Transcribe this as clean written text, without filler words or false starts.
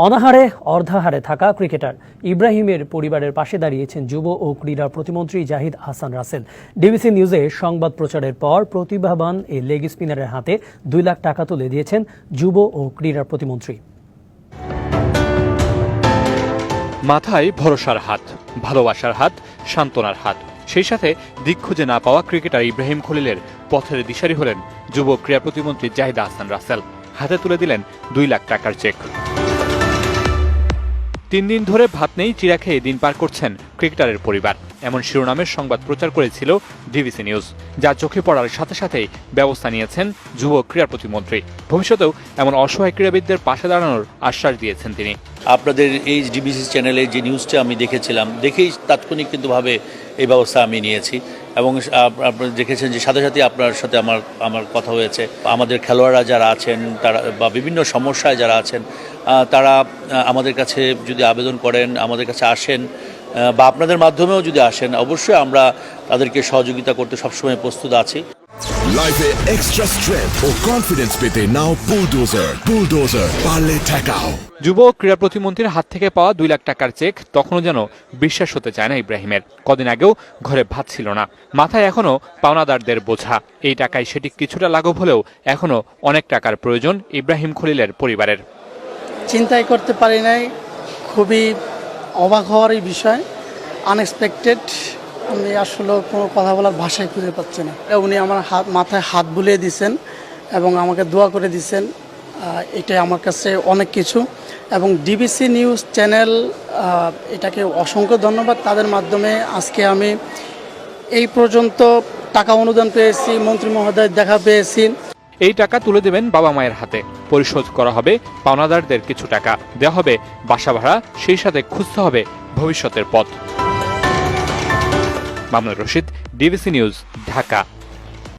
অনাহারে অর্ধাহারে থাকা ক্রিকেটার ইব্রাহিমের পরিবারের পাশে দাঁড়িয়েছেন যুব ও ক্রীড়া প্রতিমন্ত্রী জাহিদ হাসান রাসেল। ডিবিসি নিউজে সংবাদ প্রচারের পর প্রতিভাবান এই লেগ স্পিনারের হাতে 2 লাখ টাকা তুলে দিয়েছেন যুব ও ক্রীড়া প্রতিমন্ত্রী। মাথায় ভরসার হাত, ভালোবাসার হাত, সান্ত্বনার হাত, সেই সাথে দিক খুঁজে না পাওয়া ক্রিকেটার ইব্রাহিম খলিলের পথের দিশারি হলেন যুব ক্রীড়া প্রতিমন্ত্রী জাহিদ হাসান রাসেল। হাতে তুলে দিলেন 2 লাখ টাকার চেক। 3 দিন ধরে ভাত নেই চিড়া খেয়ে দিন পার করছেন ক্রিকেটারের পরিবার, এমন শিরোনামের সংবাদ প্রচার করেছিল ডিবিসি নিউজ, যা চোখে পড়ার সাথে সাথেই ব্যবস্থা নিয়েছেন যুব ক্রীড়া প্রতিমন্ত্রী। ভবিষ্যতেও এমন অসহায় ক্রীড়াবিদদের পাশে দাঁড়ানোর আশ্বাস দিয়েছেন তিনি। আপনাদের এই ডিবিসি চ্যানেলে যে নিউজটা আমি দেখেছিলাম, দেখেই তাৎক্ষণিক কিন্তুভাবে এই ব্যবস্থা আমি নিয়েছি এবং আপনারা দেখেছেন যে সাথে সাথে আপনার সাথে আমার কথা হয়েছে। আমাদের খেলোয়াড়রা যারা আছেন তারা বা বিভিন্ন সমস্যায় যারা আছেন তারা আমাদের কাছে যদি আবেদন করেন, আমাদের কাছে আসেন বা আপনাদের মাধ্যমেও যদি আসেন, অবশ্যই আমরা তাদেরকে সহযোগিতা করতে সবসময় প্রস্তুত আছি। লাইফে এক্সট্রা স্ট্রেংথ ও কনফিডেন্স পেতে নাও বুলডোজার পারলে ঠেকাও। যুব ক্রীড়া প্রতিমন্ত্রীর হাত থেকে পাওয়া 2 লাখ টাকার চেক তখনও যেন বিশ্বাস হতে চায় না ইব্রাহিমের। কদিন আগেও ঘরে ভাত ছিল না, মাথায় এখনো পাওনাদারদের বোঝা। এই টাকায় সেটি কিছুটা লাঘব হলেও এখনো অনেক টাকার প্রয়োজন ইব্রাহিম খলিলের পরিবারের। চিন্তাই করতে পারি নাই, খুবই অবাক হওয়ারই বিষয়, আনএক্সপেক্টেড। আমি আসলে কোনো কথা বলার ভাষায় খুঁজে পাচ্ছি না। উনি আমার মাথায় হাত বুলিয়ে দিয়েছেন এবং আমাকে দোয়া করে দিয়েছেন, এটাই আমার কাছে অনেক কিছু। এবং ডিবিসি নিউজ চ্যানেল এটাকে অসংখ্য ধন্যবাদ। তাদের মাধ্যমে আজকে আমি এই পর্যন্ত টাকা অনুদান পেয়েছি, মন্ত্রী মহোদয়ের দেখা পেয়েছি। এই টাকা তুলে দেবেন বাবা মায়ের হাতে, পরিশোধ করা হবে পাওনাদারদের কিছু টাকা, দেওয়া হবে বাসা ভাড়া, সেই সাথে খুঁজতে হবে ভবিষ্যতের পথ। Mamunur Rashid, DBC news, Dhaka.